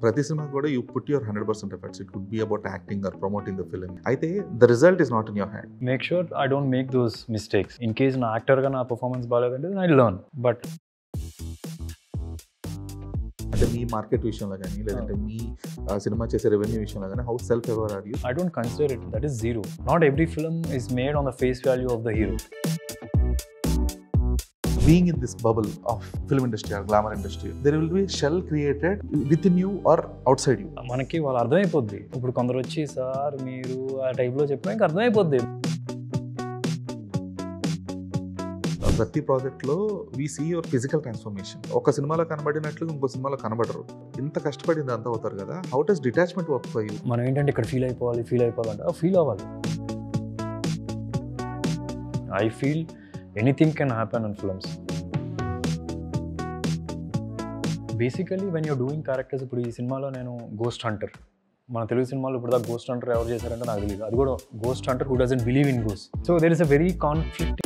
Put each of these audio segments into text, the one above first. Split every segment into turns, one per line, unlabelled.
ప్రతి సినిమా కూడా you put your 100% efforts. It could be about acting or promoting the film. అయితే the result is not in your hand.
Make sure I don't make those mistakes. In case నా యాక్టర్గా నా performance బాగాలేదంటే I learn. But
అంటే మీ market విషయంలో కానీ లేదంటే మీ సినిమా చేసే రెవెన్యూ విషయంలో కానీ how self aware are you?
I don't consider it. That is zero. Not every film is made on the face value of the hero.
Being in this bubble of film industry or glamour industry, there will be a shell created within you or outside you.
మనకి వాళ్ళు అర్థమైపోద్ది. ఇప్పుడు కొందరు వచ్చి sir మీరు ఆ టైప్లో చెప్పినా ఇంకా అర్థమైపోద్ది.
ప్రతి ప్రాజెక్ట్లో we see your physical transformation. ఒక సినిమాలో కనబడినట్లు ఇంకో సినిమాలో కనబడరు. ఇంత కష్టపడింది అంతా అవుతారు కదా. How does detachment work for you?
మనం ఏంటంటే ఇక్కడ ఫీల్ అయిపోవాలంటే ఫీల్ అవ్వాలి. I feel anything can happen in films. Basically when you're doing characters, ఇప్పుడు ఈ సినిమాలో నేను గోస్ట్ హంటర్, మన తెలుగు సినిమాలో ఇప్పుడు దాకా గోస్ట్ హంటర్ ఎవరు చేశారంటే నాకు తెలియదు. అది కూడా ghost hunter who doesn't believe in ghost. So there is a very conflict.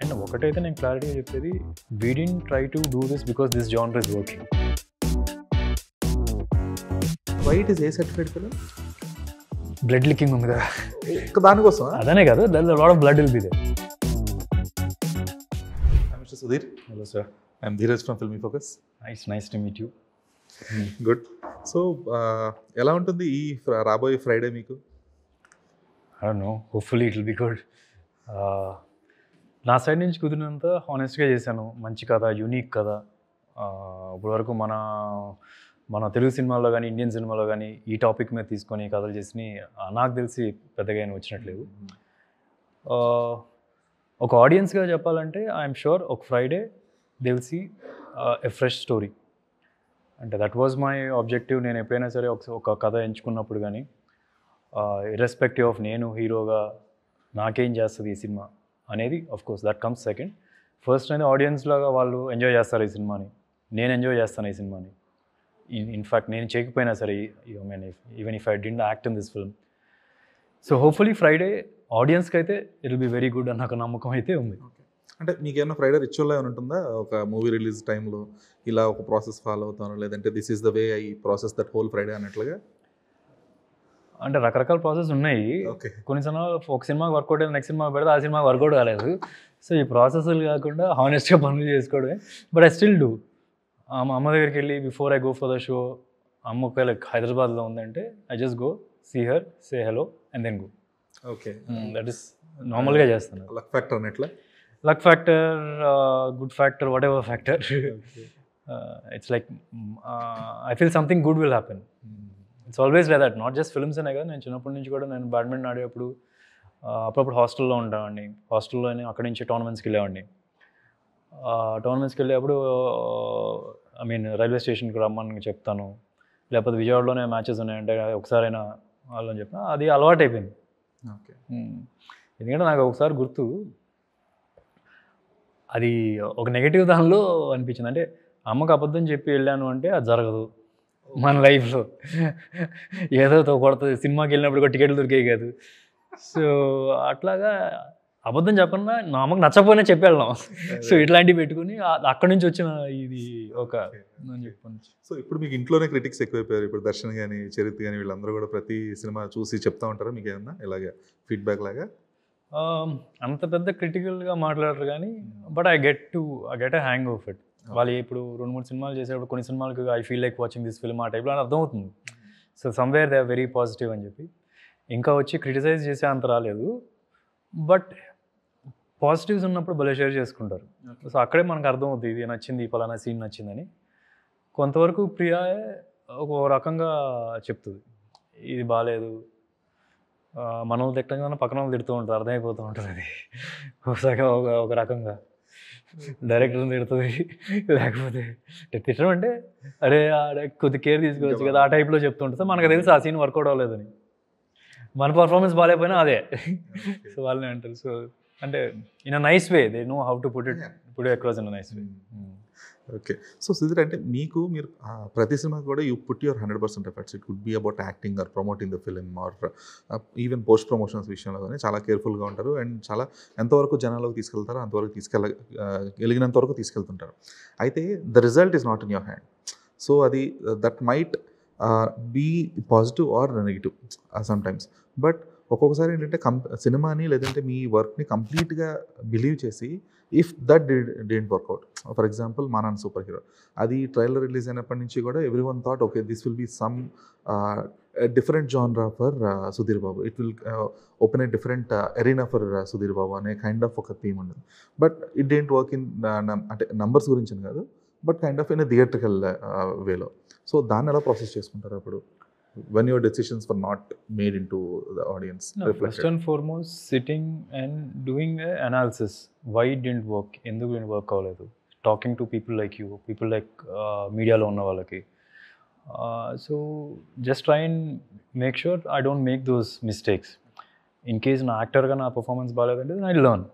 And ఒకటైతే నేను క్లారిటీగా చెప్పేది, we didn't try to do this because this genre is working.
Why it is A certified film?
Blood leaking ఉంది కదా,
దానికోసం
అదనే కాదు, lot of blood will be there.
Mister Sudheer.
Hello sir,
I'm Dheeraj from Filmy Focus.
Nice to meet you.
Good. So ఎలా ఉంటుంది ఈ రాబోయే Friday మీకు?
I don't no, hopefully it will be good. నా సైడ్ నుంచి కుదిరినంత హానెస్ట్గా చేశాను. మంచి కథ, యూనిక్ కథ. ఇప్పటివరకు మన తెలుగు సినిమాలో కానీ ఇండియన్ సినిమాలో కానీ ఈ టాపిక్ మీద తీసుకొని కథలు చేసి నాకు తెలిసి పెద్దగా ఏమి వచ్చినట్లేదు. ఒక ఆడియన్స్గా చెప్పాలంటే ఐఎమ్ షూర్ ఒక Friday they will see a fresh story. అంటే దట్ వాజ్ మై ఆబ్జెక్టివ్. నేను ఎప్పుడైనా సరే ఒక కథ ఎంచుకున్నప్పుడు కానీ ఇర్రెస్పెక్టివ్ ఆఫ్ నేను హీరోగా నాకేం చేస్తుంది ఈ సినిమా అనేది, of course that comes second. First అనేది ఆడియన్స్ లాగా వాళ్ళు ఎంజాయ్ చేస్తారు ఈ సినిమాని, నేను ఎంజాయ్ చేస్తాను ఈ సినిమాని. ఇన్ఫ్యాక్ట్ నేను చేయకపోయినా సరే, even if I didn't act in this film. So hopefully Friday ఆడియన్స్కి అయితే it will be very good అన్న ఒక నమ్మకం అయితే ఉంది.
అంటే మీకు ఏమైనా ఫ్రైడే రిచువల్ ఏమైనా ఉంటుందా? ఒక మూవీ రిలీజ్ టైంలో ఇలా ఒక ప్రాసెస్ ఫాలో అవుతాను, లేదంటే this is the way I process that whole Friday అన్నట్లుగా?
అంటే రకరకాల ప్రాసెస్ ఉన్నాయి. కొన్ని సినిమాలు ఒక సినిమాకి వర్కౌట్ అయింది, నెక్స్ట్ సినిమా పెడితే ఆ సినిమాకి వర్కౌట్ కాలేదు. సో ఈ ప్రాసెస్లు కాకుండా హానెస్ట్గా పనులు చేసుకోవడమే. But I still do. అమ్మ దగ్గరికి వెళ్ళి before I go for the show, అమ్మ ఒకవేళ హైదరాబాద్లో ఉందంటే I just go see her, say hello and then go.
Okay,
that is నార్మల్గా చేస్తాను.
లక్ ఫ్యాక్టర్ అన్నట్లా?
Luck factor, good factor, whatever factor. It's like I feel something good will happen. It's always like that. Not just films అనే కదా, నేను చిన్నప్పటి నుంచి కూడా నేను బ్యాడ్మింటన్ ఆడేటప్పుడు అప్పుడప్పుడు హాస్టల్లో ఉంటామండి. హాస్టల్లోనే అక్కడి నుంచి టోర్నమెంట్స్కి వెళ్ళేవాడిని. టోర్నమెంట్స్కి వెళ్ళేప్పుడు ఐ మీన్ రైల్వే స్టేషన్కి రమ్మని చెప్తాను, లేకపోతే విజయవాడలోనే మ్యాచెస్ ఉన్నాయంటే ఒకసారైనా వాళ్ళని చెప్పిన అది అలవాటు అయిపోయింది.
ఓకే.
ఎందుకంటే నాకు ఒకసారి గుర్తు, అది ఒక నెగిటివ్ దానిలో అనిపించింది. అంటే అమ్మకు అబద్ధం చెప్పి వెళ్ళాను అంటే అది జరగదు మన లైఫ్లో. ఏదో కొడుతుంది, సినిమాకి వెళ్ళినప్పుడు కూడా టికెట్లు దొరికాయి కాదు. సో అట్లాగా అబద్ధం చెప్పకుండా నా అమ్మకు నచ్చకపోయినా చెప్పి వెళ్దాం. సో ఇట్లాంటివి పెట్టుకుని అక్కడి నుంచి వచ్చిన ఇది ఒక అని చెప్పాను.
సో ఇప్పుడు మీకు ఇంట్లోనే క్రిటిక్స్ ఎక్కువైపోయారు. ఇప్పుడు దర్శన్ కానీ చరిత్ కానీ వీళ్ళందరూ కూడా ప్రతి సినిమా చూసి చెప్తా ఉంటారా మీకు ఏమన్నా ఇలాగే ఫీడ్బ్యాక్ లాగా?
అంత పెద్ద క్రిటికల్గా మాట్లాడరు కానీ but I get a hang of it. వాళ్ళు ఇప్పుడు 2-3 సినిమాలు చేసేటప్పుడు కొన్ని సినిమాలకు I feel like watching this film ఆ టైప్లో అని అర్థమవుతుంది. So somewhere they are very positive అని చెప్పి. ఇంకా వచ్చి క్రిటిసైజ్ చేసే అంత రాలేదు, బట్ పాజిటివ్స్ ఉన్నప్పుడు భలే షేర్ చేసుకుంటారు. సో అక్కడే మనకు అర్థమవుతుంది ఇది నచ్చింది, ఈ పలానా సీన్ నచ్చిందని. కొంతవరకు ప్రియా ఒక రకంగా చెప్తుంది ఇది బాగాలేదు, మన వాళ్ళు తిట్టంగానే పక్కన వాళ్ళు తిడుతూ ఉంటారు, అర్థమైపోతూ ఉంటుంది. అది ఒక రకంగా డైరెక్టర్ని తిడుతుంది, లేకపోతే తిట్టడం అంటే అరే కొద్ది కేర్ తీసుకోవచ్చు కదా ఆ టైప్లో చెప్తూ ఉంటుంది. మనకు తెలుసు ఆ సీన్ వర్కౌట్ అవ్వలేదని, మన పర్ఫార్మెన్స్ బాగాలేకపోయినా అదే. సో వాళ్ళని అంటారు. సో అంటే in a nice way they know how to put it across in a nice way.
Okay. So Sudheer, అంటే మీరు ప్రతి సినిమాకి కూడా you put your 100% efforts. It could be about acting or promoting the film or even post promotions విషయంలో కానీ చాలా కేర్ఫుల్గా ఉంటారు. అండ్ చాలా ఎంతవరకు జనాలకు తీసుకెళ్తారో అంతవరకు గెలిగినంత వరకు తీసుకెళ్తుంటారు. అయితే the result is not in your hand. So అది that might be positive or negative sometimes. But ఒక్కొక్కసారి ఏంటంటే సినిమాని లేదంటే మీ వర్క్ని కంప్లీట్గా బిలీవ్ చేసి if that didn't work out, for example Maa Nanna superhero, అది ట్రైలర్ రిలీజ్ అయినప్పటి నుంచి కూడా everyone thought okay this will be some different genre for Sudheer Babu, it will open a different arena for Sudheer Babu అనే కైండ్ ఆఫ్ ఒక theme ఉండదు. But it didn't work in అంటే numbers గురించి కాదు, but kind of in theatrical వేలో. So దాన్ని ఎలా process చేసుకుంటారు అప్పుడు when your decisions were not made into the audience reflected?
First and foremost, sitting and doing an analysis. Why it didn't work? ఎందుకు didn't work అవ్వలేదు? Talking to people like you, people like మీడియాలో ఉన్న వాళ్ళకి. So just try and make sure I don't make those mistakes. In case నా యాక్టర్గా నా performance బాగాలేదంటే I learn.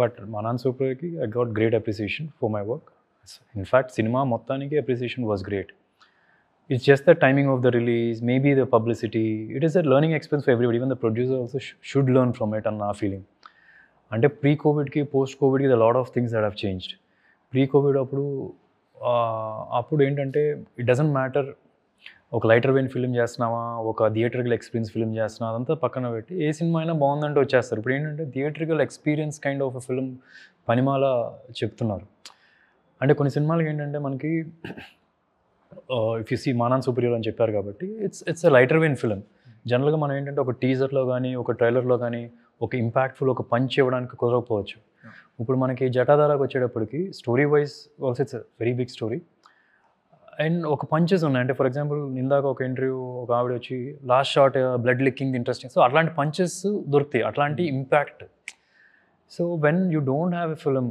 But Manan Superki, I got great appreciation for my work. In fact, cinema మొత్తానికి appreciation was great. It's just the timing of the release, maybe the publicity. It is a learning experience for everybody. Even the producer also should learn from it and our feeling. And pre-COVID ki, post-COVID ki, there are a lot of things that have changed. Pre-COVID అప్పుడు ఏంటంటే it doesn't matter ఒక lighter vein film చేస్తున్నావా, ఒక theatrical experience film చేస్తున్నావా, అదంతా పక్కన పెట్టి ఏ cinema అయినా బాగుందంటే వచ్చేస్తారు. ఇప్పుడు ఏంటంటే theatrical experience kind of film పనిమాల చెప్తున్నారు. అంటే కొన్ని సినిమాలకి ఏంటంటే మనకి ఇఫ్ యూ సీ మానాన్ సూపర్ హీరో అని చెప్పారు కాబట్టి it's a lighter vein film. జనరల్గా మనం ఏంటంటే ఒక టీజర్లో కానీ ఒక ట్రైలర్లో కానీ ఒక ఇంపాక్ట్ఫుల్ ఒక పంచ్ ఇవ్వడానికి కుదరకపోవచ్చు. ఇప్పుడు మనకి జటాధారాకు వచ్చేటప్పటికి story wise also it's very big story and ఒక పంచెస్ ఉన్నాయి. అంటే ఫర్ ఎగ్జాంపుల్ ఇందాక ఒక ఇంటర్వ్యూ ఒక ఆవిడ వచ్చి last shot blood licking interesting, so అట్లాంటి పంచెస్ దొరుకుతాయి, అట్లాంటి impact. So when you don't have a film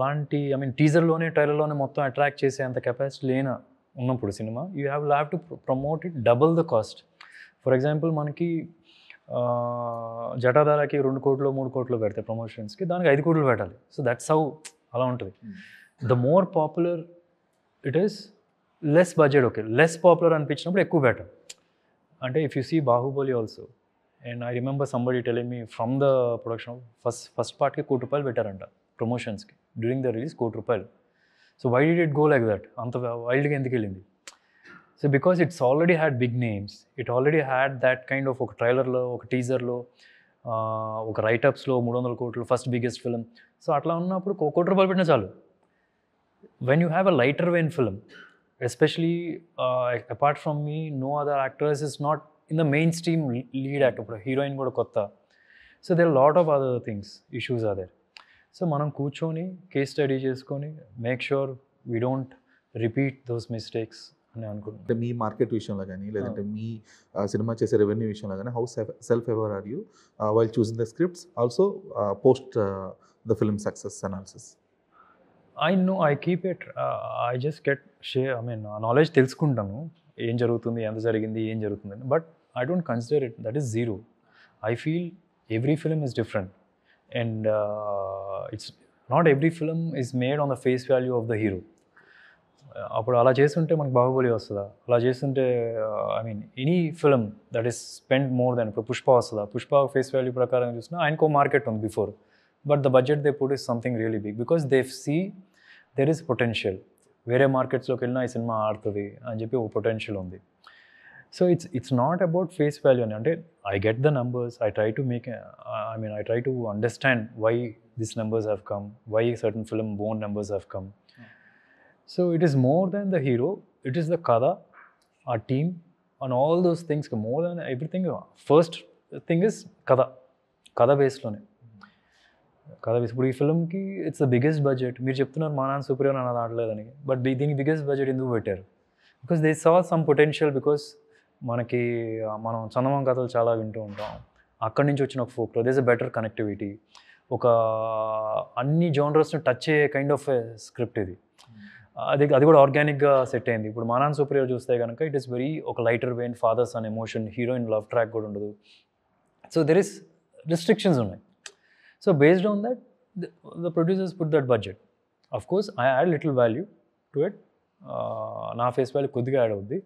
అలాంటి ఐ మీన్ టీజర్లోనే ట్రైలర్లోనే మొత్తం అట్రాక్ట్ చేసే అంత కెపాసిటీ ఉన్నప్పుడు cinema you have to promote it double the cost. For example మనకి జటాధారాకి 2 కోట్లు 3 కోట్లు పెడితే ప్రమోషన్స్కి, దానికి 5 కోట్లు పెట్టాలి. సో దట్స్ హౌ అలా ఉంటుంది. The more popular it is less budget, okay less popular అనిపించినప్పుడు ఎక్కువ పెట్టాలి. అంటే if you see Baahubali also, and I remember somebody telling me from the production first పార్ట్కి ₹1 కోటి పెట్టారంట ప్రమోషన్స్కి డ్యూరింగ్ ద రిలీజ్ ₹1 కోటి. So why did it go like that? అంత వైల్డ్గా ఎందుకు వెళ్ళింది? So because it's already had big names, it already had that kind of ఒక ట్రైలర్లో ఒక టీజర్లో ఒక రైటప్స్లో 300 కోట్లు ఫస్ట్ బిగ్గెస్ట్ ఫిలిం. సో అట్లా ఉన్నప్పుడు ₹1 కోటి పెట్టినా చాలు. When you have a lighter vein film, especially apart from me no other actors is not in the mainstream lead actor, ఇప్పుడు హీరోయిన్ కూడా కొత్త. So there lot of other things issues are there. So మనం కూర్చొని case study చేసుకొని make sure we don't repeat those mistakes అని అనుకుంటున్నాను.
అంటే మీ మార్కెట్ విషయంలో కానీ లేదంటే మీ సినిమా చేసే రెవెన్యూ విషయంలో కానీ how self aware are you while choosing the scripts also post the film success analysis?
I know I keep it, I just get I mean knowledge తెలుసుకుంటాను ఏం జరుగుతుంది, ఎంత జరిగింది, ఏం జరుగుతుందని. But I don't consider it that is zero. I feel every film is different and it's not every film is made on the face value of the hero. అప్పుడు అలా చేస్తుంటే మనకు బాహుబలి వస్తుందా? అలా చేస్తుంటే I mean any film that is spend more than, ఇప్పుడు పుష్ప వస్తుందా? Pushpa face value ప్రకారం చూసినా ఆయనకో మార్కెట్ ఉంది before, but the budget they put is something really big because they see there is potential. వేరే మార్కెట్స్లోకి వెళ్ళినా ఈ సినిమా ఆడుతుంది అని చెప్పి ఒక పొటెన్షియల్ ఉంది. So it's not about face value అని. అంటే I get the numbers, I try to make I try to understand why these numbers have come, why certain film own numbers have come. So it is more than the hero, it is the kada, our team and all those things, more than everything. First thing is kada based లోనే కదా. ఇప్పుడు ఈ ఫిల్మ్కి it's the biggest budget. మీరు చెప్తున్నారు మా Nanna super hero అని ఆడలేదని, but దీనికి biggest budget ఎందుకు పెట్టారు? Because they saw some potential. Because మనం చందమామ కథలు చాలా వింటూ ఉంటాం, అక్కడి నుంచి వచ్చిన ఒక folk there is a better connectivity, ఒక అన్ని జోనర్స్ని టచ్ అయ్యే కైండ్ ఆఫ్ స్క్రిప్ట్ ఇది. అది కూడా ఆర్గానిక్గా సెట్ అయింది. ఇప్పుడు మా నాన్న సూపర్ హీరో చూస్తే కనుక ఇట్ ఈస్ వెరీ ఒక లైటర్ వెయిన్, ఫాదర్స్ అనే ఎమోషన్, హీరోయిన్ లవ్ ట్రాక్ కూడా ఉండదు. సో దెర్ ఇస్ రిస్ట్రిక్షన్స్ ఉన్నాయి. So based on that the producers put that budget. Of course I add little value to it, నా face value కొద్దిగా add అవుద్ది,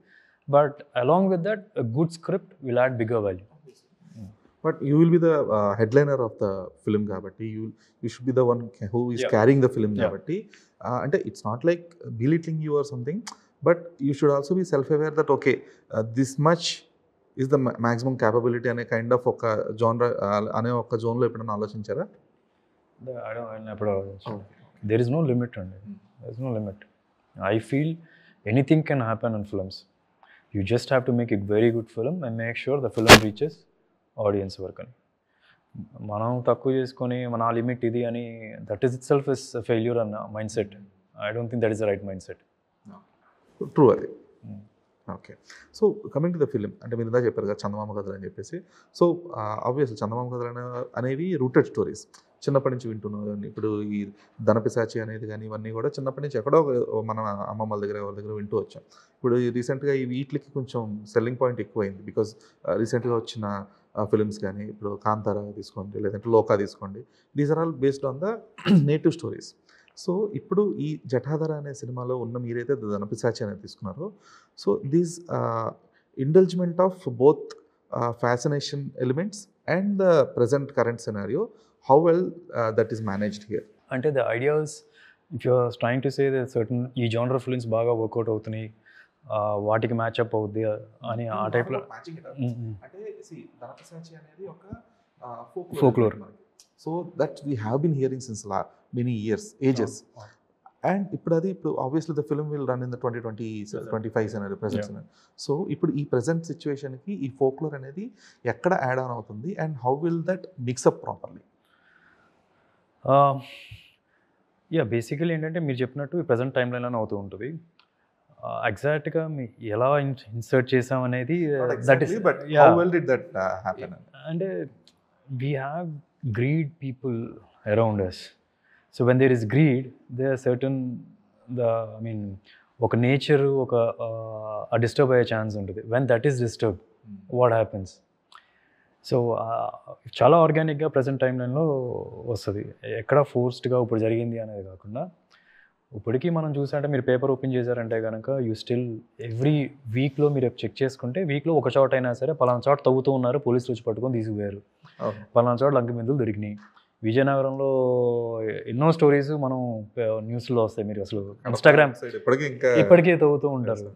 but along with that good script will add bigger value.
But you will be the headliner of the film కాబట్టి you should be the one who is carrying the film కాబట్టి అంటే it's not like belittling you or something, but you should also be self aware that okay this much is the maximum capability అనే kind of ఒక genre అనే ఒక జోన్లో ఎప్పుడైనా ఆలోచించారా?
There is no limit అండి, there is no limit. I feel anything can happen in films. You just have to make a very good film and make sure the film reaches audience వరకు అని. మనం తక్కువ చేసుకొని మన limit ఇది అని, that is itself is failure అన్న mindset. I don't think that is the right mindset.
True అది. Okay, so coming to the film, అంటే మీరు ఇందా చెప్పారు కదా చందమామ కథలు అని చెప్పేసి. సో ఆబ్వియస్లీ చందమామ కథలు అనేవి రూటెడ్ స్టోరీస్, చిన్నప్పటి నుంచి వింటున్నాం. ఇప్పుడు ఈ ధనపిశాచి అనేది కానీ ఇవన్నీ కూడా చిన్నప్పటి నుంచి ఎక్కడో మన అమ్మమ్మల దగ్గర ఎవరి దగ్గర వింటూ వచ్చాం. ఇప్పుడు రీసెంట్గా ఈ వీటికి కొంచెం సెల్లింగ్ పాయింట్ ఎక్కువైంది, బికాజ్ రీసెంట్గా వచ్చిన ఫిలిమ్స్ కానీ ఇప్పుడు కాంతారా తీసుకోండి, లేదంటే లోకా తీసుకోండి, these are all based on the native stories. So ఇప్పుడు ఈ జఠాధర అనే సినిమాలో ఉన్న మీరైతే ధనపిశాచి అనేది తీసుకున్నారో, so these indulgement of both fascination elements and the present current scenario, how well that is managed here?
అంటే the ideas if you are trying to say that certain ఈ జానర్ ఫిలిమ్స్ బాగా వర్కౌట్ అవుతున్నాయి, వాటికి మ్యాచ్అప్ అవుద్ది అని ఆ టైప్లో.
అంటే ధనపిశాచి అనేది ఒక
folklore,
so that we have been hearing since many years, ages. And ఇప్పుడు obviously the film will run in the 2025 అనేది ప్రెసెంట్ సినారీ. సో ఇప్పుడు ఈ ప్రెసెంట్ సిచ్యువేషన్కి ఈ ఫోక్లోర్ అనేది ఎక్కడ యాడ్ ఆన్ అవుతుంది and how will that mixup properly?
Basically ఏంటంటే మీరు చెప్పినట్టు ఈ ప్రజెంట్ టైం లైన్లోనే అవుతూ ఉంటుంది. ఎగ్జాక్ట్గా ఎలా ఇన్సర్ట్ చేసాం అనేది దట్ ఈస్, అంటే we have greed people around us. So when there is greed, there are certain ఒక నేచర్ ఒక డిస్టర్బ్ అయ్యే ఛాన్స్ ఉంటుంది. When that is disturb, what happens? So చాలా ఆర్గానిక్గా ప్రజెంట్ టైం లైన్లో వస్తుంది, ఎక్కడ ఫోర్స్డ్గా ఇప్పుడు జరిగింది అనేది కాకుండా. ఇప్పటికీ మనం చూసారంటే మీరు పేపర్ ఓపెన్ చేశారంటే కనుక యూ స్టిల్ ఎవ్రీ వీక్లో మీరు చెక్ చేసుకుంటే వీక్లో ఒక చోట అయినా సరే పలానా చోట తవ్వుతూ ఉన్నారు, పోలీసులు వచ్చి పట్టుకొని తీసుకుపోయారు, పలానా చోట లంక బిందులు దొరికినాయి. విజయనగరంలో ఎన్నో స్టోరీస్ మనం న్యూస్లో వస్తాయి, మీరు అసలు ఇన్స్టాగ్రామ్ ఇప్పటికీ తవ్వుతూ ఉంటారు.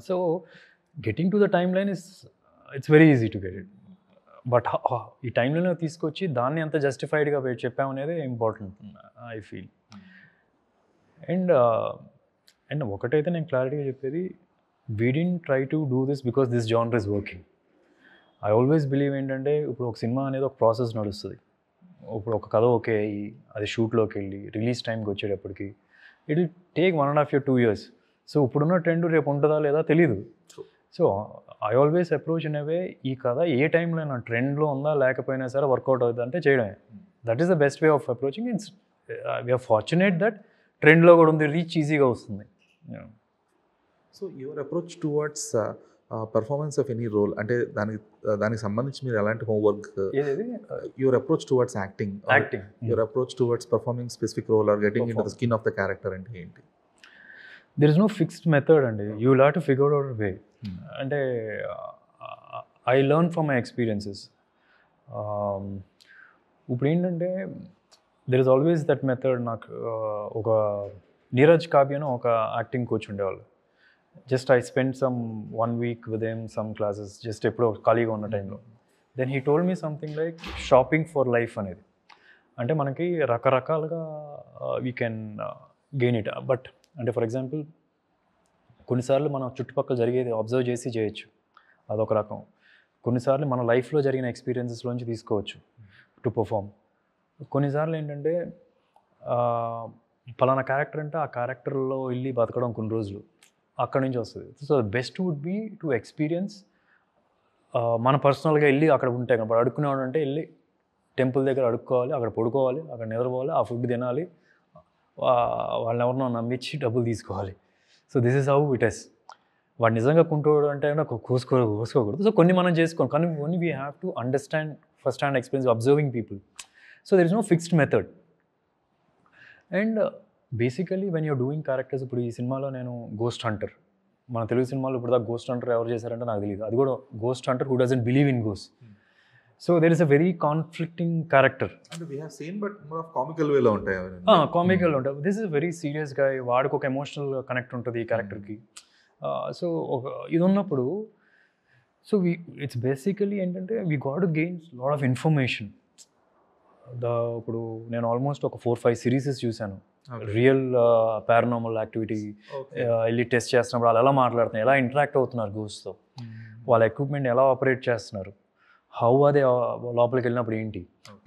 So getting to the time line it's very easy to get it, but ఈ టైం లైన్ తీసుకొచ్చి దాన్ని ఎంత జస్టిఫైడ్గా చెప్పామనేది ఇంపార్టెంట్ ఐ ఫీల్. అండ్ ఒకటైతే నేను క్లారిటీగా చెప్పేది, we didn't try to do this because this genre is working. I always believe ఏంటంటే ఇప్పుడు ఒక సినిమా అనేది ఒక ప్రాసెస్ నడుస్తుంది. ఇప్పుడు ఒక కథ ఓకే అయ్యి అది షూట్లోకి వెళ్ళి రిలీజ్ టైంకి వచ్చేటప్పటికి it will take 1.5 years 2 years. So ఇప్పుడున్న ట్రెండ్ రేపు ఉంటుందా లేదా తెలీదు. So I always approach in a, way కథ ఏ టైంలో అయినా ట్రెండ్లో ఉందా లేకపోయినా సరే వర్కౌట్ అవుతుంది అంటే చేయడమే. That is the best way of approaching. It's we're fortunate that ట్రెండ్లో కూడా ఉంది, రీచ్ ఈజీగా వస్తుంది.
So your approach towards performance of any role, అంటే దానికి సంబంధించి మీరు ఎలాంటి homework, your approach towards acting, your approach towards performing specific role or getting into the skin of the character అంటే ఏంటి?
There is no fixed method అండి, you will have to figure out way. అంటే I learn from my experiences. ఇప్పుడు ఏంటంటే there is always that method. నాకు ఒక నీరజ్ కావ్య అని ఒక యాక్టింగ్ కోచ్ ఉండేవాళ్ళు. Just I spend some 1 week with him, some classes, just ఎప్పుడో ఖాళీగా ఉన్న టైంలో. Then he told me something like shopping for life అనేది. అంటే మనకి రకరకాలుగా we can gain it. But అంటే ఫర్ ఎగ్జాంపుల్ కొన్నిసార్లు మనం చుట్టుపక్కల జరిగేది అబ్జర్వ్ చేసి చేయొచ్చు, అదొక రకం. కొన్నిసార్లు మన లైఫ్లో జరిగిన ఎక్స్పీరియన్సెస్లోంచి తీసుకోవచ్చు టు పర్ఫామ్. కొన్నిసార్లు ఏంటంటే పలానా క్యారెక్టర్ అంటే ఆ క్యారెక్టర్లో వెళ్ళి బతకడం కొన్ని రోజులు అక్కడి నుంచి వస్తుంది. So best would be to experience. మన పర్సనల్గా వెళ్ళి అక్కడ ఉంటే కనుక అడుక్కునేవాడు అంటే వెళ్ళి టెంపుల్ దగ్గర అడుక్కోవాలి, అక్కడ పడుకోవాలి, అక్కడ నిద్రపోవాలి, ఆ ఫుడ్ తినాలి, వాళ్ళని ఎవరినో నమ్మించి డబ్బులు తీసుకోవాలి. So this is how it is. వాడు నిజంగా కుంటోడు అంటే కోసుకోకూడదు. సో కొన్ని మనం చేసుకోం, కానీ only we have to understand first hand experience observing people. So there is no fixed method. And basically when you're doing characters, ఇప్పుడు ఈ సినిమాలో నేను గోస్ట్ హంటర్, మన తెలుగు సినిమాలో ఇప్పుడు దాకా గోస్ట్ హంటర్ ఎవరు చేశారంటే నాకు తెలియదు. అది కూడా ghost hunter who doesn't believe in ghost. So there is a very conflicting character.
అంటే we have seen but more of comical వేలో ఉంటాయి.
కామికల్ ఉంటుంది. దిస్ ఇస్ వెరీ సీరియస్ గా, వాడికి ఒక ఎమోషనల్ కనెక్ట్ ఉంటుంది ఈ క్యారెక్టర్కి. సో ఒక ఇది ఉన్నప్పుడు, సో ఇట్స్ బేసికలీ ఏంటంటే we got to gain lot of information. ఇప్పుడు నేను ఆల్మోస్ట్ ఒక 4-5 సిరీసెస్ చూశాను. రియల్ పారానార్మల్ యాక్టివిటీ వెళ్ళి టెస్ట్ చేస్తున్నప్పుడు వాళ్ళు ఎలా మాట్లాడుతున్నారు, ఎలా ఇంటరాక్ట్ అవుతున్నారు గోస్ట్తో, వాళ్ళ ఎక్విప్మెంట్ ఎలా ఆపరేట్ చేస్తున్నారు, హౌ అదే లోపలికి వెళ్ళినప్పుడు ఏంటి,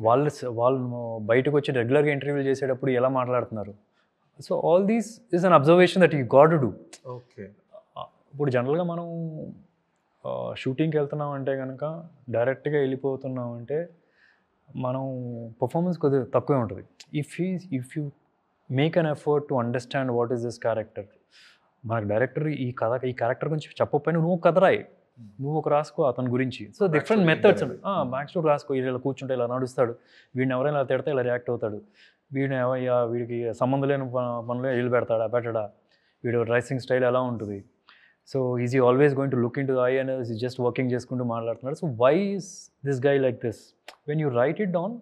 వాళ్ళు బయటకు వచ్చి రెగ్యులర్గా ఇంటర్వ్యూలు చేసేటప్పుడు ఎలా మాట్లాడుతున్నారు. So all these is an observation that you got to do.
Okay. ఇప్పుడు
జనరల్గా మనం షూటింగ్కి వెళ్తున్నాం అంటే కనుక డైరెక్ట్గా వెళ్ళిపోతున్నాం అంటే మనం పర్ఫార్మెన్స్ కొద్దిగా తక్కువే ఉంటుంది. If you make an effort to understand what is this character, మనకు డైరెక్టర్ ఈ క్యారెక్టర్ గురించి చెప్పకపోయినా నువ్వు కథ రాయి, నువ్వు ఒక రాసుకో అతని గురించి. సో డిఫరెంట్ మెథడ్స్ ఉంటాయి. బ్యాక్ స్టోరీ రాసుకో, ఇలా కూర్చుంటే ఇలా నడుస్తాడు, వీడిని ఎవరైనా ఇలా తిడితే ఇలా రియాక్ట్ అవుతాడు, వీడికి సంబంధం లేని పనులు ఇల్లు పెట్టడా, వీడు డ్రెస్సింగ్ స్టైల్ ఎలా ఉంటుంది, so is he always going to look into the eye and is just working చేసుకుంటూ మాట్లాడుతున్నాడు. So why is this guy like this? When you write it down,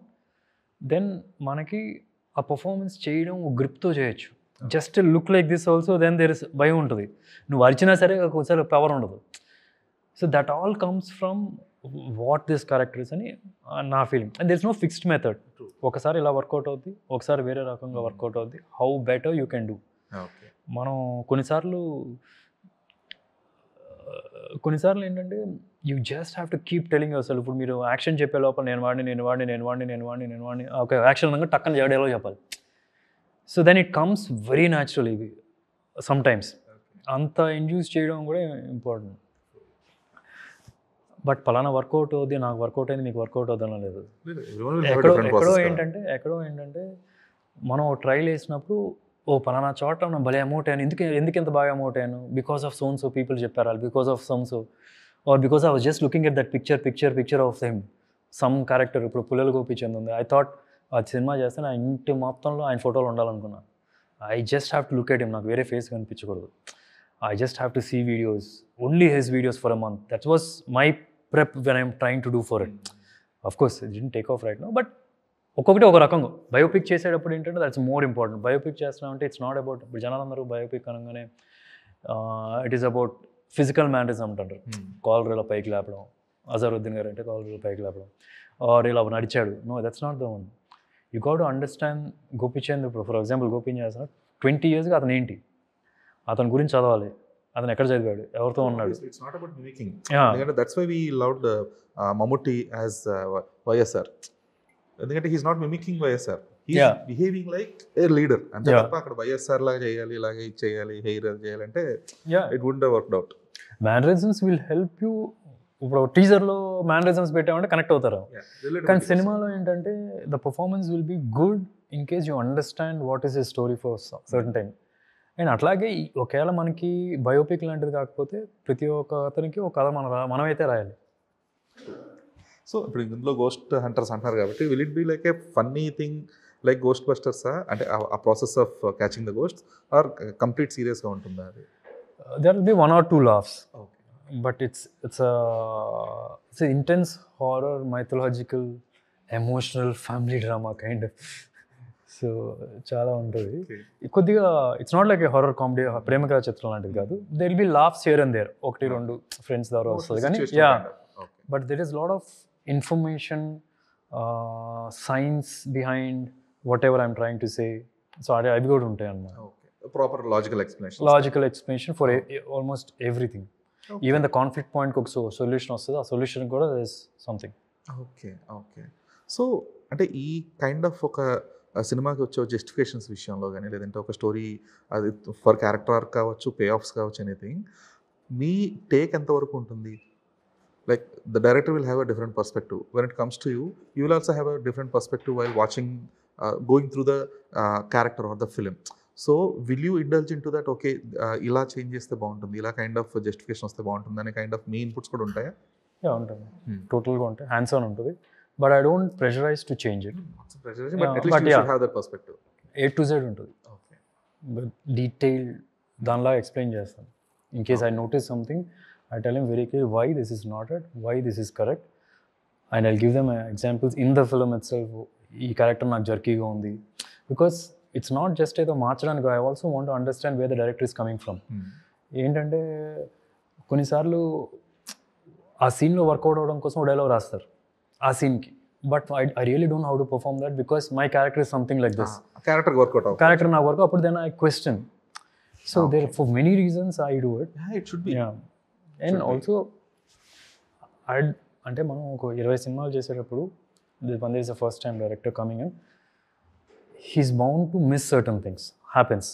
then మనకి ఆ పర్ఫార్మెన్స్ చేయడం గ్రిప్తో చేయొచ్చు. Just look like this also, then there is భయం ఉంటుంది. నువ్వు అరిచినా సరే ఒకసారి పవర్ ఉండదు. So that all comes from what this character is అని నా feeling. And there is no fixed method. ఒకసారి ఇలా వర్కౌట్ అవుద్ది, ఒకసారి వేరే రకంగా వర్కౌట్ అవుద్ది. How better you can do. మనం కొన్నిసార్లు ఏంటంటే you just have to keep telling yourself. ఇప్పుడు మీరు యాక్షన్ చెప్పే లోపల నేను వాడిని ఒక యాక్షన్ అనగా టక్కన చేయడేలో చెప్పాలి. So then it comes very natural. ఇవి సమ్టైమ్స్ అంత ఇండ్యూస్ చేయడం కూడా ఇంపార్టెంట్. బట్ పలానా వర్కౌట్ అవుద్ది, నాకు వర్కౌట్ అయింది, మీకు వర్కౌట్ అవుతుందో లేదు. ఎక్కడో ఏంటంటే మనం ట్రైల్ వేసినప్పుడు పలానా చోట నేను భలే అమౌంట్ అయ్యాను, ఎందుకు ఎంత బాగా అమౌంట్ అయ్యాను, because of so and so people చెప్పారు, because of some so, or because I was just looking at that picture of him, some character. ఇప్పుడు పుల్లల గోపీచంద్ ఉంది, ఐ థాట్ ఆ సినిమా చేస్తే నా ఇంటి మొత్తంలో ఆయన ఫోటోలు ఉండాలనుకున్నా. I just have to look at him, నాకు వేరే ఫేస్ కనిపించకూడదు. I just have to see videos, only his videos for a month. That was my prep when I'm trying to do for it. Of course it didn't take off right now, but ఒక్కొక్కటి ఒక రకంగా. Biopic చేసేటప్పుడు ఏంటంటే that's more important. Biopic చేస్తున్నామంటే it's not about, ఇప్పుడు జనాలందరూ biopic అనగానే it is about physical mannerism అంటారు. కాలర్ ఇలా పైకి లేపడం, అజరుద్దీన్ గారు అంటే కాలర్ ఇలా పైకి లేపడం, ఆర్ ఇలా నడిచాడు. No, that's not the one. You got to understand Gopichand. ఇప్పుడు ఫర్ ఎగ్జాంపుల్ గోపీచంద్ చేస్తున్నా 20 yearsగా అతను ఏంటి, అతని గురించి చదవాలి, అతను ఎక్కడ చదివాడు, ఎవరితో ఉన్నాడు.
It's not about mimicking. ఎందుకంటే that's why we loved Mammootty as YSR. ఎందుకంటే he's not mimicking YSR, he's behaving like a leader అంతే తప్ప అక్కడ వైఎస్ఆర్ లాగా చేయాలి, ఇలాగే చేయాలి, హెయిర్ చేయాలంటే it would worked out.
Mannerisms will help you. ఇప్పుడు టీజర్లో మేనరిజమ్స్ పెట్టామంటే కనెక్ట్ అవుతారు, కానీ సినిమాలో ఏంటంటే the performance will be good in case you understand what is a story for certain time. అండ్ అట్లాగే ఒకవేళ మనకి బయోపిక్ లాంటిది కాకపోతే ప్రతి ఒక్క అతనికి ఒక కథ మనమైతే రాయాలి.
సో ఇప్పుడు ఇందులో గోస్ట్ హంటర్స్ అంటున్నారు కాబట్టి will it be like a funny thing like ghost బస్టర్సా, అంటే ఆ process of catching the ghost, or complete సీరియస్గా ఉంటుందా అది?
There will be 1 or 2 laughs, but it's an intense horror, mythological, emotional family drama kind of. సో చాలా ఉంటుంది కొద్దిగా. It's not like a horror comedy, Prema Katha Chitram లాంటిది కాదు. They will be laughs here and there, 1-2 friends ద్వారా వస్తుంది కానీ. But there is lot of information, science behind whatever I'm trying to say. So అవి కూడా ఉంటాయి అన్నమాట.
Proper logical explanation
for almost everything. Even the conflict పాయింట్కి ఒక solution వస్తుంది, ఆ సొల్యూషన్ కూడా ఇస్ సంథింగ్.
ఓకే. సో అంటే ఈ కైండ్ ఆఫ్ ఒక సినిమాకి వచ్చే జస్టిఫికేషన్స్ విషయంలో కానీ, లేదంటే ఒక స్టోరీ అది ఫర్ క్యారెక్టర్ ఆర్క్ కావచ్చు, పే ఆఫ్స్ కావచ్చు, ఎనీథింగ్, మీ టేక్ ఎంతవరకు ఉంటుంది? Like the director will have a different perspective when it comes to you. You will also have a different perspective while watching, going through the character are the film. So will you indulge in to that, okay ఇలా change చేస్తే బాగుంటుంది, ఇలా kind of justification వస్తే బాగుంటుంది అనే kind of me inputs కూడా ఉంటాయా?
ఉంటుంది, టోటల్గా ఉంటాయి, హ్యాండ్స్ ఆన్ ఉంటుంది. But I don't pressurize to change it.
But at least you should have that perspective.
A to Z ఉంటుంది,
ఓకే.
డీటెయిల్ దానిలా ఎక్స్ప్లెయిన్ చేస్తాను. In case I notice something, I tell him very clear why this is not it, why this is correct, and I give them examples in the film itself. ఈ character నాకు జర్కీగా ఉంది, because it's not just ఏదో మార్చడానికి. I also want to understand where the director is coming from. ఏంటంటే కొన్నిసార్లు ఆ సీన్లో వర్కౌట్ అవ్వడం కోసం ఒక డైలాగ్ రాస్తారు ఆ సీన్కి, but I really don't how to perform that because my character is something like this.
Character work out అవుతుంది,
క్యారెక్టర్ నాకు వర్క్, అప్పుడు then I question. So therefore many reasons I do it.
It should be.
And also అంటే మనం ఒక 20 సినిమాలు చేసేటప్పుడు one is the first time director coming in, he's bound to miss certain things, happens.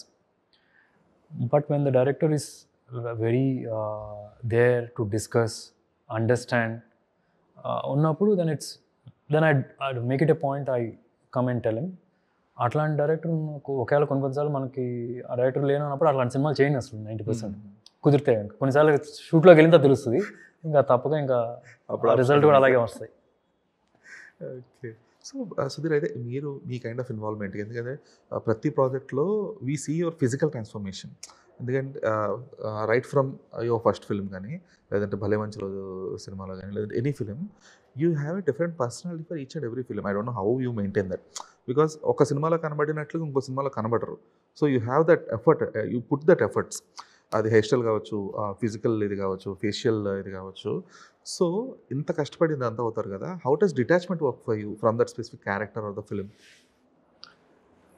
But when the director is very there to discuss, understand, ఉన్నప్పుడు then I'd make it a point, I come and tell him. అట్లాంటి director ఒకవేళ కొన్నిసార్లు మనకి ఆ director లేనప్పుడు అట్లాంటి సినిమాలు చేయండి అసలు 90% కుదిరితే. కొన్నిసార్లు షూట్లోకి వెళ్ళిన తెలుస్తుంది, ఇంకా తప్పక ఇంకా రిజల్ట్ కూడా అలాగే వస్తాయి.
ఓకే. సో సుధీర్, అయితే మీరు మీ కైండ్ ఆఫ్ ఇన్వాల్వ్మెంట్, ఎందుకంటే ప్రతి ప్రాజెక్ట్లో we see your physical transformation. ఎందుకంటే right from your first film కానీ, లేదంటే భలే మంచి రోజు సినిమాలో కానీ, లేదంటే any film, you have a different personality for each and every film. I don't know how you maintain that, because ఒక సినిమాలో కనబడినట్లు ఇంకో సినిమాలో కనబడరు. So you have that effort, you put that efforts. అది హెయిర్ స్టైల్ కావచ్చు, physical ఇది కావచ్చు, ఫేషియల్ ఇది కావచ్చు. సో ఇంత కష్టపడింది అంతా అవుతారు కదా, how does detachment work for you from that specific character are the film?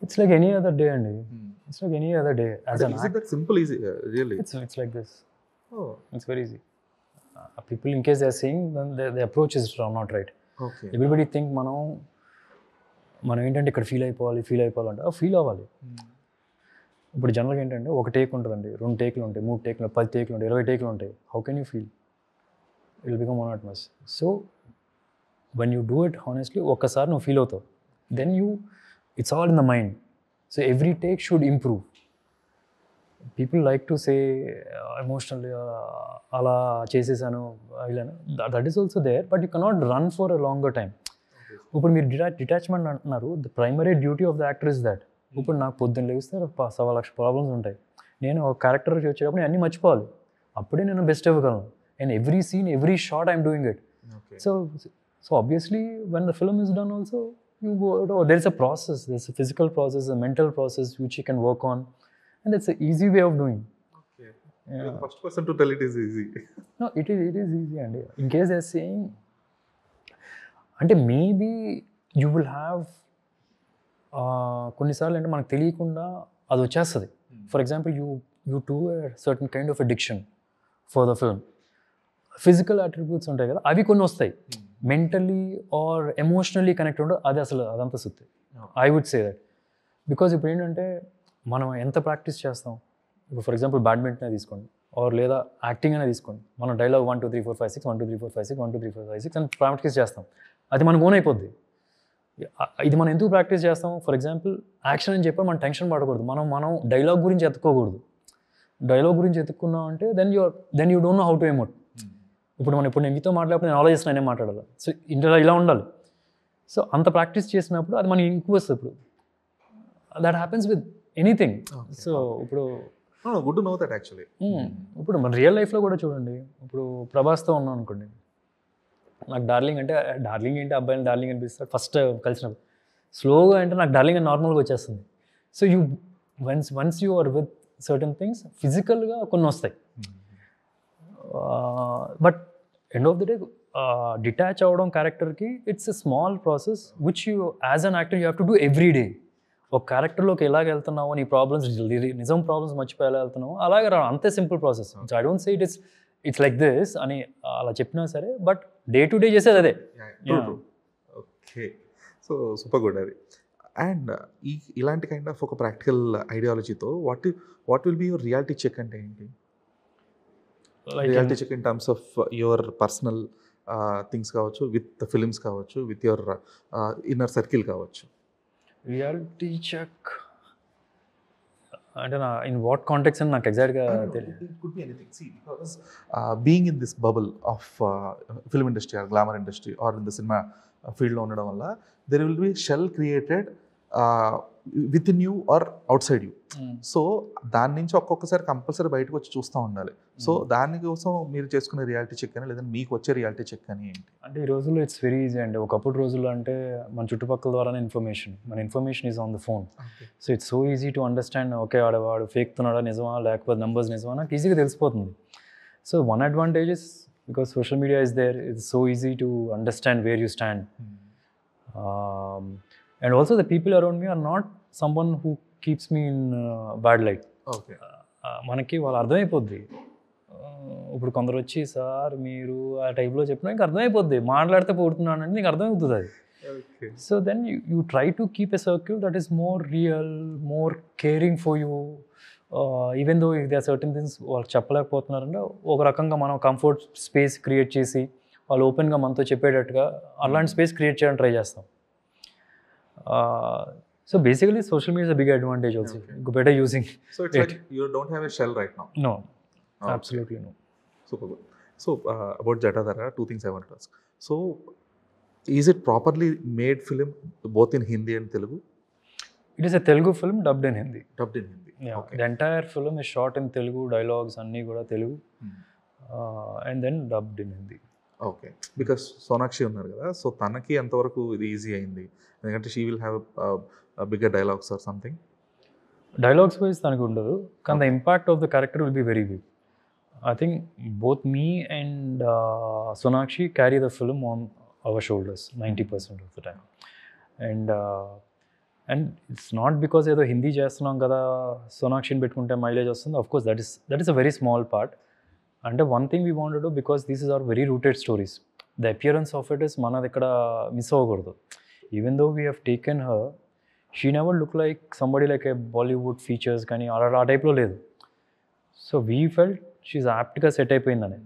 It's like any other day, Andy. It's like any other day. As an
is it that simple, easy, really?
It's like this.
Oh,
It's very easy. People, in case they are saying, then the approach is not right.
okay.
Everybody think మనం ఏంటంటే ఇక్కడ feel అయిపోవాలంటే feel అవ్వాలి. ఇప్పుడు జనరల్గా ఏంటంటే ఒక take ఉంటుందండి, 2 టేకులు ఉంటాయి, 3 టేకులు, 10 టేకులు ఉంటాయి, 20 టేకులు ఉంటాయి. How can you feel? It will become monotonous. So when you do it honestly, ఒక్కసారి నువ్వు ఫీల్ అవుతావు, then it's all in the mind. So every take should improve. People like to say emotionally ala chesesanu ilana, that is also there, but you cannot run for a longer time. ఇప్పుడు మీరు detachment అంటున్నారు, the primary duty of the actor is that. ఇప్పుడు నాకు పొద్దున్న లేస్తే 1,000,000 problems ఉంటాయి, నేను ఒక క్యారెక్టర్ వచ్చేటప్పుడు అన్నీ మర్చిపోవాలి, అప్పుడే నేను బెస్ట్ ఇవ్వగలను. And every scene, every shot I'm doing it. So obviously when the film is done also, you go, there is a process, there's a physical process, a mental process which you can work on, and that's an easy way of doing.
Okay. Yeah. You're the first person to tell it is easy.
No, it is easy. And in case they're saying, అంటే maybe you will have కొన్నిసార్లు అంటే మనకు తెలియకుండా అది వచ్చేస్తుంది. For example you do certain kind of addiction for the film. Physical attributes ఉంటాయి కదా, అవి కొన్ని వస్తాయి. మెంటలీ ఆర్ ఎమోషనలీ కనెక్ట్ ఉండదు, అది అసలు అదంతా సుత్తి. I would say that. Because ఇప్పుడు ఏంటంటే మనం ఎంత ప్రాక్టీస్ చేస్తాం, ఇప్పుడు ఫర్ ఎగ్జాంపుల్ బ్యాడ్మింటన్ తీసుకోండి, ఆర్ లేదా యాక్టింగ్ అనే తీసుకోండి. మనం డైలాగ్ 1 2 3 4 5 6 1 2 3 4 5 6 1 2 3 4 5 6 అని ప్రాక్టీస్ చేస్తాం, అది మనకు ఓన్ అయిపోద్ది. ఇది మనం ఎందుకు ప్రాక్టీస్ చేస్తాం? ఫర్ ఎగ్జాంపుల్ యాక్షన్ అని చెప్పి మనం టెన్షన్ పడకూడదు, మనం డైలాగ్ గురించి ఎత్తుకోకూడదు. డైలాగ్ గురించి ఎత్తుకున్నాం అంటే then you don't know how to emote. ఇప్పుడు నేను మీతో మాట్లాడినప్పుడు నేను ఆలోచిస్తున్నాను, నేనే మాట్లాడాలి, సో ఇంట్లో ఇలా ఉండాలి. సో అంత ప్రాక్టీస్ చేసినప్పుడు అది మనకి ఇంకో వస్తుంది. ఇప్పుడు that happens with anything. So ఇప్పుడు
good to know that actually.
ఇప్పుడు మన రియల్ లైఫ్లో కూడా చూడండి, ఇప్పుడు ప్రభాస్తో ఉన్నాం అనుకోండి, నాకు డార్లింగ్ ఏంటి అబ్బాయిని డార్లింగ్ అనిపిస్తాడు ఫస్ట్ కలిసినప్పుడు. స్లోగా అంటే నాకు డార్లింగ్ అని నార్మల్గా వచ్చేస్తుంది. So once you are with certain things ఫిజికల్గా కొన్ని వస్తాయి. But end of the day detach అవ్వడం క్యారెక్టర్కి it's a small process which you as an actor you have to do every day. ఒక క్యారెక్టర్లోకి ఎలాగ వెళ్తున్నావు, నీ ప్రాబ్లమ్స్ నిజం ప్రాబ్లమ్స్ మర్చిపోయి ఎలా వెళ్తున్నావు, అలాగే అంతే simple process. So I don't say it's like this అని అలా చెప్పినా సరే, బట్ డే టు డే చేసేది అదే.
ఓకే, సో సూపర్ గుడ్ అది. అండ్ ఇలాంటి కైండ్ ఆఫ్ ఒక ప్రాక్టికల్ ఐడియాలజీతో what will be your reality check అంటే ఏంటి? Reality check in terms of your personal things కావచ్చు, విత్ ఫిలిమ్స్ కావచ్చు, విత్ యువర్ ఇన్నర్ సర్కిల్ కావచ్చు.
రియాలిటీ చెక్ అంటే ఇన్ వాట్ కాంటెక్స్ట్ అని నాకు ఎగ్జాక్ట్గా తెలియదు.
It could be anything. See, because being in this bubble of film industry or glamour industry or in the cinema field లో ఉండడం వల్ల there will be shell created within you or outside you. So దాని నుంచి ఒక్కొక్కసారి compulsory బయటకు వచ్చి చూస్తూ ఉండాలి. సో దానికోసం మీరు చేసుకునే రియాలిటీ చెక్ అని లేదంటే మీకు వచ్చే రియాలిటీ చెక్ అని ఏంటి?
అంటే ఈ రోజుల్లో ఇట్స్ వెరీ ఈజీ అండి. ఒకప్పుడు రోజుల్లో అంటే మన చుట్టుపక్కల ద్వారానే మన information is on the phone. So it's so easy to understand, okay వాడు ఫేక్తున్నాడా నిజమా లేకపోతే నెంబర్స్ నిజమా నాకు ఈజీగా తెలిసిపోతుంది. So one advantage is because social media is there, it's so easy to understand where you stand. And also the people around me are not someone who keeps me in bad light.
Okay.
మనకి వాళ్ళు అర్థమైపోద్ది. ఇప్పుడు కొందరు వచ్చి sir మీరు ఆ టైప్లో చెప్పినా నీకు అర్థమైపోద్ది, మాట్లాడితే పోతున్నాను అంటే నీకు అర్థమవుతుంది అది.
Okay.
So then you try to keep a circle that is more real, more caring for you. Even though if they are certain things వాళ్ళు చెప్పలేకపోతున్నారంటే ఒక రకంగా మనం కంఫర్ట్ స్పేస్ క్రియేట్ చేసి వాళ్ళు ఓపెన్గా మనతో చెప్పేటట్టుగా అలాంటి స్పేస్ క్రియేట్ చేయడానికి ట్రై చేస్తాం. So basically social media is a big advantage also.
Okay.
Better using
So it's like you don't have a shell right now.
no.
Okay.
Absolutely no.
Super good. So about Jatadhara, two things I want to ask. So is it properly made film both in Hindi and Telugu?
It is a Telugu film dubbed in Hindi.
Dubbed in Hindi.
Yeah.
Okay.
The entire film is shot in Telugu, dialogues anni kuda Telugu, and then dubbed in Hindi.
Okay. Because Sonakshi ఉన్నారు కదా, so తనకి ఎంతవరకు ఇది easy అయింది? ఎందుకంటే she will have bigger dialogues or something.
Dialogues wise తనకు ఉండదు, కానీ the impact of the character will be very big. I think both me and Sonakshi carry the film on our shoulders 90% of the time. And it's not because ఏదో హిందీ చేస్తున్నాం కదా సోనాక్షిని పెట్టుకుంటే mileage వస్తుంది. Of course that is a very small part. అంటే one thing we want to do because this is our very rooted stories. The appearance of it is మనది ఇక్కడ miss అవ్వకూడదు. Even though we have taken her, she never look like somebody like a Bollywood features కానీ ఆ టైప్లో లేదు. So we felt she యాప్ట్గా set అయిపోయిందని.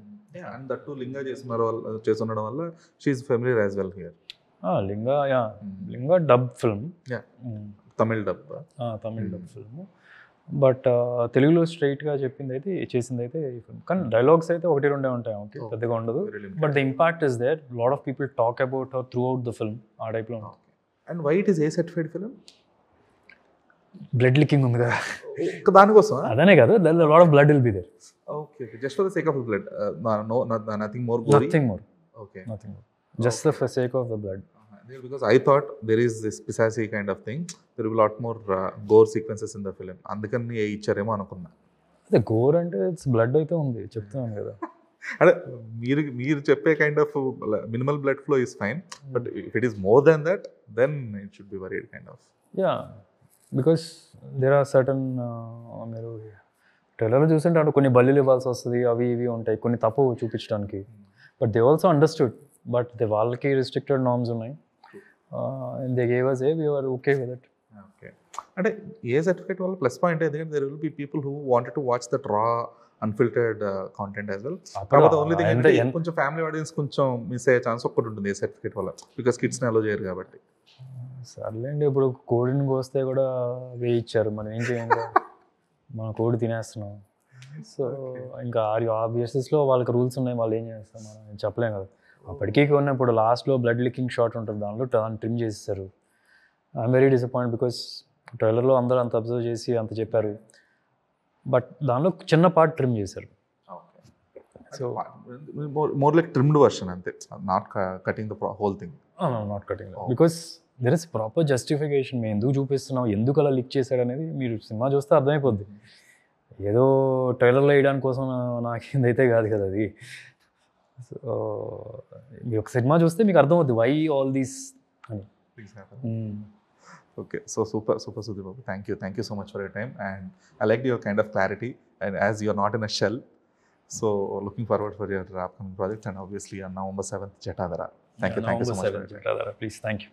And that too Linga చేస్తుండడం వల్ల she familiar as well here.
Linga dub film,
Tamil dub
film. But తెలుగులో స్ట్రైట్గా చేసింది అయితే ఈ ఫిల్మ్. కానీ డైలాగ్స్ అయితే ఒకటి రెండే ఉంటాయి, ఓకే, పెద్దగా ఉండదు. But the impact is there. Lot of people talk about her throughout the film. ఆ టైప్లో ఉంటుంది.
And why it is A certified film?
Blood leaking ఉంది కదా,
దానికోసం.
అదనే కాదు, lot of blood will be there.
Okay, just for the sake of blood, nothing more.
Okay, nothing more, just the sake of the blood.
Because I thought there is this Pisasi kind of thing, there will be a lot more gore sequences in the film. అందుకని ఇచ్చారేమో అనుకున్నా.
అదే గోర్ అంటే it's blood అయితే ఉంది, చెప్తున్నాను కదా.
అంటే మీరు చెప్పే kind of minimal blood flow is fine, but if it is more than that then it should be worried kind of.
Yeah, because there are certain, మీరు ట్రైలర్లో చూస్తుంటే అంటే కొన్ని బల్లీలు ఇవ్వాల్సి వస్తుంది, అవి ఇవి ఉంటాయి కొన్ని తప్పు చూపించడానికి. But they also understood, but వాళ్ళకి రిస్ట్రిక్టెడ్ నార్మ్స్ ఉన్నాయి. And they gave us we were okay with it.
Okay. అంటే ఏ సర్టిఫికేట్ వల్ల ప్లస్ పాయింట్, ఎందుకంటే there will be people who wanted to watch that raw unfiltered content as well. కాకపోతే only thing అంటే కొంచెం family audience కొంచెం miss అయ్యే chance ఒక్కటి ఉంటుంది ఏ సర్టిఫికేట్ వల్ల, బికాస్ కిడ్స్ని అలో చేయరు కాబట్టి.
సర్లేండి, ఇప్పుడు కోడిని కోస్తే కూడా వేయించారు, మనం ఏం చేయండి, మన కోడి తినేస్తున్నాం. సో ఇంకా ఆ బేసిస్లో వాళ్ళకి రూల్స్ ఉన్నాయి, వాళ్ళు ఏం చేస్తాం మనం చెప్పలేం కదా. అప్పటికీ కొన్ని ఇప్పుడు లాస్ట్లో బ్లడ్ లికింగ్ షాట్ ఉంటుంది, దానిలో ట్రిమ్ చేసేసారు. ఐఎమ్ వెరీ డిసప్పాయింట్ బికాస్ ట్రైలర్లో అందరూ అంత అబ్జర్వ్ చేసి అంత చెప్పారు, బట్ దానిలో చిన్న పార్ట్ ట్రిమ్ చేశారు.
So more like trimmed version అంతే, not cutting the whole thing.
Not cutting, because there is proper justification. మేము ఎందుకు చూపిస్తున్నాం, ఎందుకు అలా లిక్ చేశాడు అనేది మీరు సినిమా చూస్తే అర్థమైపోద్ది. ఏదో ట్రైలర్లో వేయడానికి కోసం నాకేందైతే కాదు కదా అది. సో మీరు ఒక సినిమా చూస్తే మీకు అర్థమవుద్ది వై ఆల్ దీస్ అని.
Okay, so super Sudheer Babu, thank you so much for your time, and I like your kind of clarity, and as you are not in a shell, so looking forward for your upcoming projects, and obviously on November 7th Jatadhara. Thank you so much.
Jatadhara, please, thank you.